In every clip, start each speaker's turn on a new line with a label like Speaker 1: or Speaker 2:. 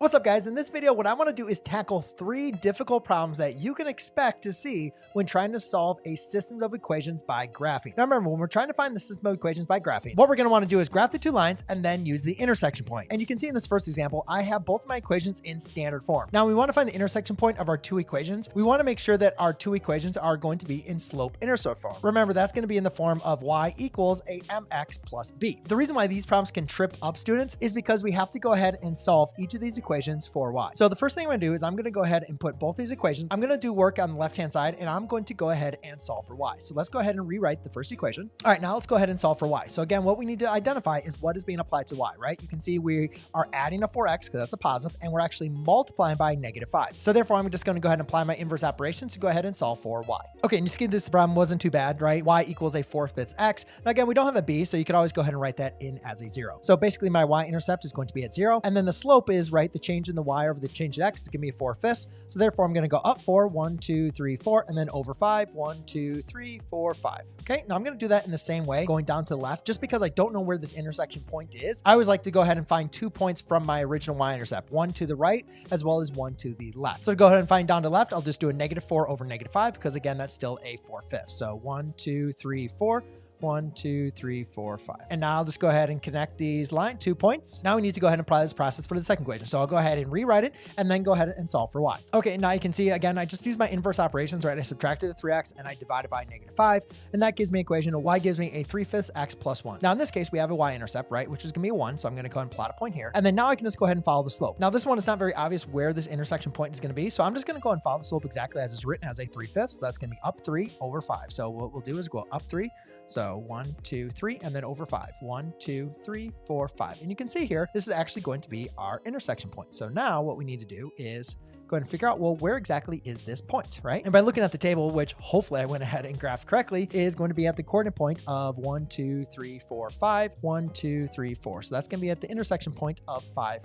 Speaker 1: What's up, guys? In this video, what I want to do is tackle 3 difficult problems that you can expect to see when trying to solve a system of equations by graphing. Now remember, when we're trying to find the system of equations by graphing, what we're going to want to do is graph the 2 lines and then use the intersection point. And you can see in this first example, I have both my equations in standard form. Now we want to find the intersection point of our 2 equations. We want to make sure that our 2 equations are going to be in slope-intercept form. Remember, that's going to be in the form of y equals a mx plus b. The reason why these problems can trip up students is because we have to go ahead and solve each of these equations for y. So the first thing I'm going to do is I'm going to go ahead and put both these equations. I'm going to do work on the left-hand side, and I'm going to go ahead and solve for y. So let's go ahead and rewrite the first equation. All right, now let's go ahead and solve for y. So again, what we need to identify is what is being applied to y, right? You can see we are adding a 4x because that's a positive, and we're actually multiplying by -5. So therefore, I'm just going to go ahead and apply my inverse operations to go ahead and solve for y. Okay, and you see this problem wasn't too bad, right? Y equals a 4/5 x. Now again, we don't have a b, so you could always go ahead and write that in as a 0. So basically my y-intercept is going to be at 0, and then the slope is, right, the change in the y over the change in x is going to be 4/5. So therefore, I'm going to go up 4, 1, 2, 3, 4, and then over 5, 1, 2, 3, 4, 5. Okay, now I'm going to do that in the same way, going down to the left, just because I don't know where this intersection point is. I always like to go ahead and find 2 points from my original y-intercept, one to the right, as well as one to the left. So to go ahead and find down to left, I'll just do a -4 over -5, because again, that's still a 4/5. So 1, 2, 3, 4. 1, 2, 3, 4, 5. And now I'll just go ahead and connect these 2 points. Now we need to go ahead and apply this process for the second equation. So I'll go ahead and rewrite it and then go ahead and solve for y. Okay, now you can see, again, I just used my inverse operations, right? I subtracted the 3x and I divided by -5. And that gives me an equation of y gives me a 3/5 x plus 1. Now in this case, we have a y-intercept, right? Which is going to be a 1. So I'm going to go ahead and plot a point here. And then now I can just go ahead and follow the slope. Now this one is not very obvious where this intersection point is going to be. So I'm just going to go ahead and follow the slope exactly as it's written as a 3/5. So that's going to be up 3 over 5. So what we'll do is go up 3. So 1, 2, 3, and then over 5. 1, 2, 3, 4, 5. And you can see here, this is actually going to be our intersection point. So now what we need to do is go ahead and figure out, well, where exactly is this point, right? And by looking at the table, which hopefully I went ahead and graphed correctly, is going to be at the coordinate point of 1, 2, 3, 4, 5, 1, 2, 3, 4. So that's going to be at the intersection point of 5,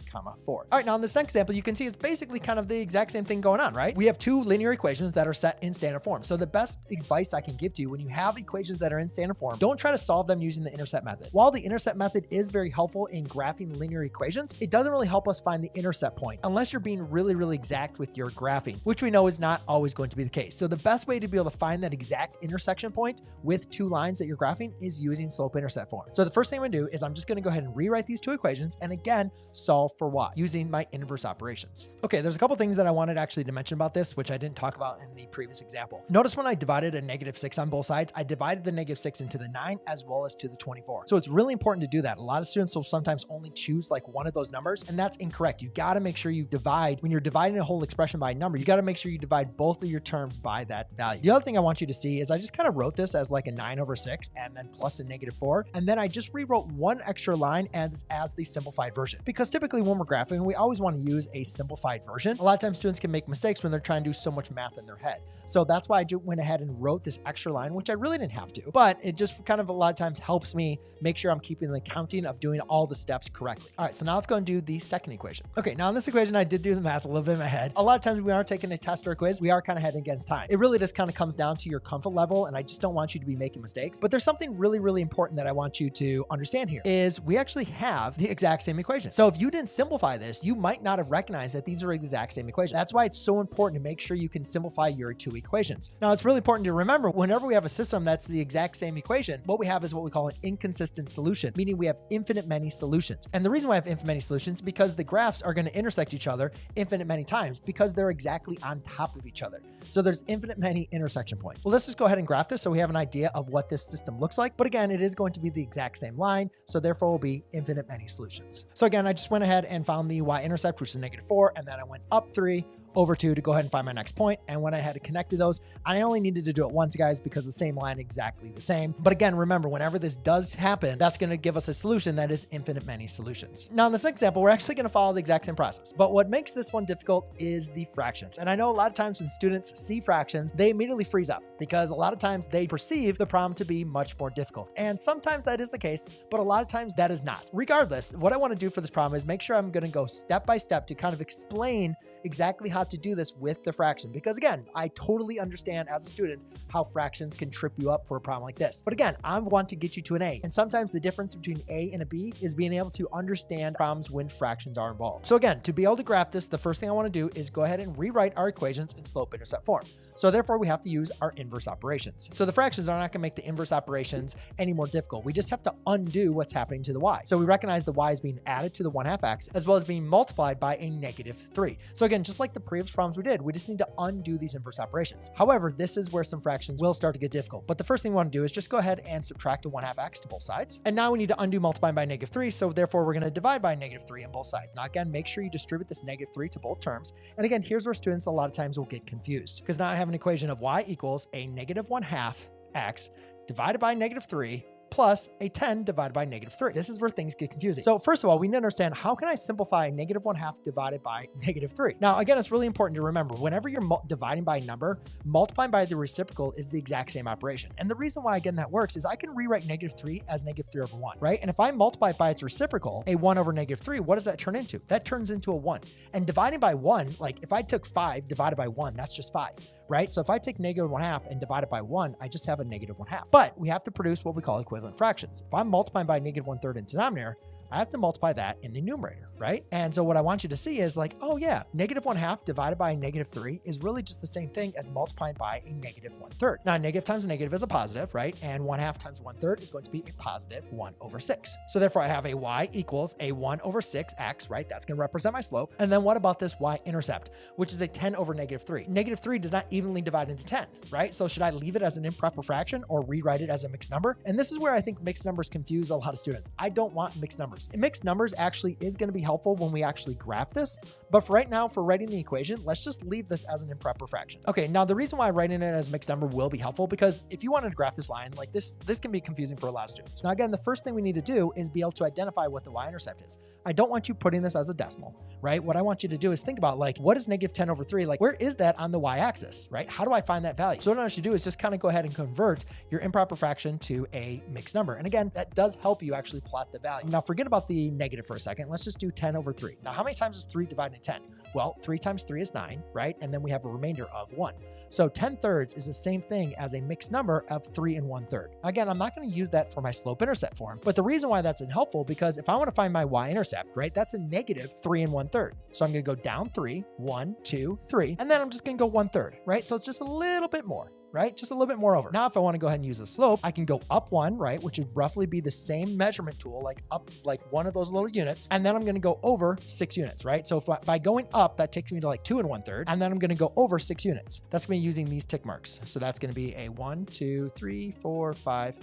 Speaker 1: 4. All right, now in this next example, you can see it's basically kind of the exact same thing going on, right? We have 2 linear equations that are set in standard form. So the best advice I can give to you when you have equations that are in standard form, don't try to solve them using the intercept method. While the intercept method is very helpful in graphing linear equations, it doesn't really help us find the intercept point unless you're being really exact with your graphing, which we know is not always going to be the case. So the best way to be able to find that exact intersection point with 2 lines that you're graphing is using slope-intercept form. So the first thing I'm going to do is I'm just going to go ahead and rewrite these 2 equations and again, solve for y using my inverse operations. Okay, there's a couple things that I wanted actually to mention about this, which I didn't talk about in the previous example. Notice when I divided a -6 on both sides, I divided the -6 into the 9 as well as to the 24. So it's really important to do that. A lot of students will sometimes only choose like one of those numbers, and that's incorrect. You got to make sure you divide, when you're dividing a whole expression by a number, you got to make sure you divide both of your terms by that value. The other thing I want you to see is I just kind of wrote this as like a 9 over 6 and then plus a -4. And then I just rewrote one extra line as the simplified version. Because typically when we're graphing, we always want to use a simplified version. A lot of times students can make mistakes when they're trying to do so much math in their head. So that's why I just went ahead and wrote this extra line, which I really didn't have to, but it just kind of a lot of times helps me make sure I'm keeping the counting of doing all the steps correctly. All right, so now let's go and do the second equation. Okay, now in this equation, I did do the math a little bit in my head. A lot of times when we are taking a test or a quiz, we are kind of heading against time. It really just kind of comes down to your comfort level, and I just don't want you to be making mistakes. But there's something really important that I want you to understand here is we actually have the exact same equation. So if you didn't simplify this, you might not have recognized that these are the exact same equation. That's why it's so important to make sure you can simplify your 2 equations. Now, it's really important to remember whenever we have a system that's the exact same equation, what we have is what we call an inconsistent solution, meaning we have infinite many solutions. And the reason why I have infinite many solutions is because the graphs are going to intersect each other infinite many times because they're exactly on top of each other. So there's infinite many intersection points. So let's just go ahead and graph this so we have an idea of what this system looks like. But again, it is going to be the exact same line. So therefore will be infinite many solutions. So again, I just went ahead and found the y-intercept, which is -4. And then I went up 3 over 2 to go ahead and find my next point. And when I had to connect to those, I only needed to do it once, guys, because the same line exactly the same. But again, remember, whenever this does happen, that's going to give us a solution that is infinite many solutions. Now in this next example, we're actually going to follow the exact same process. But what makes this one difficult is the fractions. And I know a lot of times when students see fractions, they immediately freeze up because a lot of times they perceive the problem to be much more difficult. And sometimes that is the case, but a lot of times that is not. Regardless, what I want to do for this problem is make sure I'm going to go step by step to kind of explain exactly how how to do this with the fraction, because again, I totally understand as a student how fractions can trip you up for a problem like this. But again, I want to get you to an A. And sometimes the difference between A and a B is being able to understand problems when fractions are involved. So again, to be able to graph this, the first thing I want to do is go ahead and rewrite our equations in slope-intercept form. So therefore, we have to use our inverse operations. So the fractions are not going to make the inverse operations any more difficult. We just have to undo what's happening to the y. So we recognize the y is being added to the 1/2 x as well as being multiplied by a -3. So again, just like the previous problems we did, we just need to undo these inverse operations. However, this is where some fractions will start to get difficult. But the first thing we want to do is just go ahead and subtract a 1/2 x to both sides. And now we need to undo multiplying by -3. So therefore, we're going to divide by -3 on both sides. Now again, make sure you distribute this -3 to both terms. And again, here's where students a lot of times will get confused, because now I have an equation of y equals a -1/2 x divided by -3 plus a 10 divided by -3. This is where things get confusing. So first of all, we need to understand, how can I simplify -1/2 divided by -3? Now, again, it's really important to remember, whenever you're dividing by a number, multiplying by the reciprocal is the exact same operation. And the reason why, again, that works is I can rewrite -3 as -3/1, right? And if I multiply it by its reciprocal, a 1 over -3, what does that turn into? That turns into a 1. And dividing by 1, like if I took 5 divided by 1, that's just 5. Right? So if I take -1/2 and divide it by 1, I just have a -1/2. But we have to produce what we call equivalent fractions. If I'm multiplying by -1/3 in denominator, I have to multiply that in the numerator, right? And so what I want you to see is like, oh yeah, -1/2 divided by a -3 is really just the same thing as multiplying by a -1/3. Now, a negative times a negative is a positive, right? And 1/2 times 1/3 is going to be a positive 1 over 6. So therefore, I have a y equals a 1 over 6x, right? That's going to represent my slope. And then what about this y-intercept, which is a 10 over -3? -3 does not evenly divide into 10, right? So should I leave it as an improper fraction or rewrite it as a mixed number? And this is where I think mixed numbers confuse a lot of students. I don't want mixed numbers. Mixed numbers actually is going to be helpful when we actually graph this. But for right now, for writing the equation, let's just leave this as an improper fraction. Okay, now the reason why writing it as a mixed number will be helpful, because if you wanted to graph this line, like this can be confusing for a lot of students. Now again, the first thing we need to do is be able to identify what the y-intercept is. I don't want you putting this as a decimal, right? What I want you to do is think about, like, what is -10 over 3? Like, where is that on the y-axis, right? How do I find that value? So what I want you to do is just kind of go ahead and convert your improper fraction to a mixed number. And again, that does help you actually plot the value. Now forget about the negative for a second. Let's just do 10 over 3. Now, how many times is 3 divided into 10? Well, 3 times 3 is 9, right? And then we have a remainder of 1. So 10/3 is the same thing as a mixed number of 3 1/3. Again, I'm not going to use that for my slope-intercept form, but the reason why that's unhelpful, because if I want to find my y-intercept, right, that's a -3 1/3. So I'm going to go down 3, 1, 2, 3, and then I'm just going to go 1/3, right? So it's just a little bit more, right? Just a little bit more over. Now, if I want to go ahead and use the slope, I can go up 1, right? Which would roughly be the same measurement tool, like up like one of those little units. And then I'm going to go over 6 units, right? So if by going up, that takes me to like 2 1/3. And then I'm going to go over 6 units. That's going to be using these tick marks. So that's going to be a 1, 2, 3, 4, 5,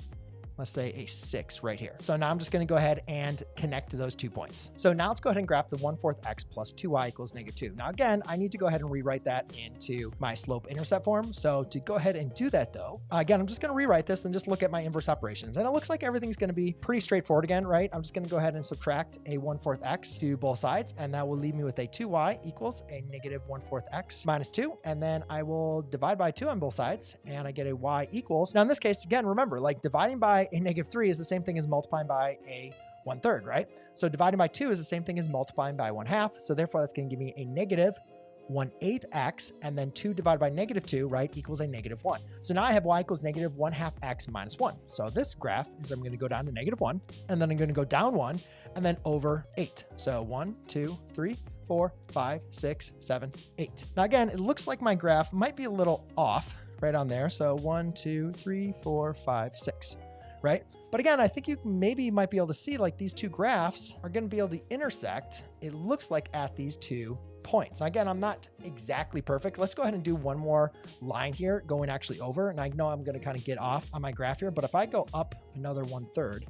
Speaker 1: let's say a 6 right here. So now I'm just going to go ahead and connect to those 2 points. So now let's go ahead and graph the 1/4 x plus 2y equals -2. Now again, I need to go ahead and rewrite that into my slope-intercept form. So to go ahead and do that though, again, I'm just going to rewrite this and just look at my inverse operations. And it looks like everything's going to be pretty straightforward again, right? I'm just going to go ahead and subtract a 1/4 x to both sides. And that will leave me with a 2y equals a -1/4 x minus 2. And then I will divide by 2 on both sides. And I get a y equals, now in this case, again, remember, like dividing by a -3 is the same thing as multiplying by a 1/3, right? So dividing by 2 is the same thing as multiplying by 1/2. So therefore, that's going to give me a -1/8 x, and then 2 divided by -2, right, equals a -1. So now I have y equals -1/2 x minus 1. So this graph is, I'm going to go down to -1, and then I'm going to go down 1, and then over 8. So 1, 2, 3, 4, 5, 6, 7, 8. Now again, it looks like my graph might be a little off right on there. So 1, 2, 3, 4, 5, 6. Right? But again, I think you maybe might be able to see like these two graphs are going to be able to intersect, it looks like, at these 2 points. Now again, I'm not exactly perfect. Let's go ahead and do one more line here going actually over. And I know I'm going to kind of get off on my graph here, but if I go up another 1/3,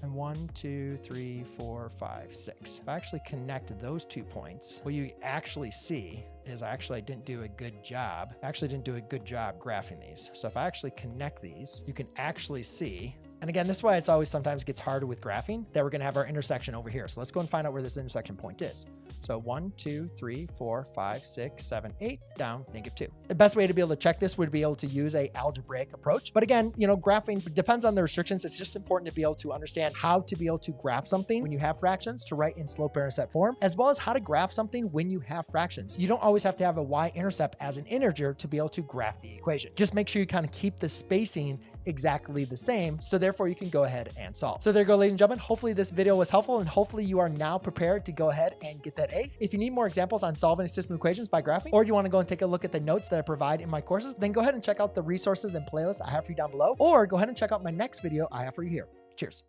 Speaker 1: and 1, 2, 3, 4, 5, 6. If I actually connect those 2 points, what you actually see is I didn't do a good job. I actually didn't do a good job graphing these. So if I actually connect these, you can actually see, and again, this is why it's always sometimes gets harder with graphing, that we're going to have our intersection over here. So let's go and find out where this intersection point is. So 1, 2, 3, 4, 5, 6, 7, 8, down, -2. The best way to be able to check this would be able to use a algebraic approach. But again, graphing depends on the restrictions. It's just important to be able to understand how to be able to graph something when you have fractions to write in slope-intercept form, as well as how to graph something when you have fractions. You don't always have to have a y-intercept as an integer to be able to graph the equation. Just make sure you kind of keep the spacing exactly the same, so therefore you can go ahead and solve. So there you go, ladies and gentlemen. Hopefully this video was helpful, and hopefully you are now prepared to go ahead and get that A. If you need more examples on solving system equations by graphing, or you want to go and take a look at the notes that I provide in my courses, then go ahead and check out the resources and playlists I have for you down below, or go ahead and check out my next video I have for you here. Cheers.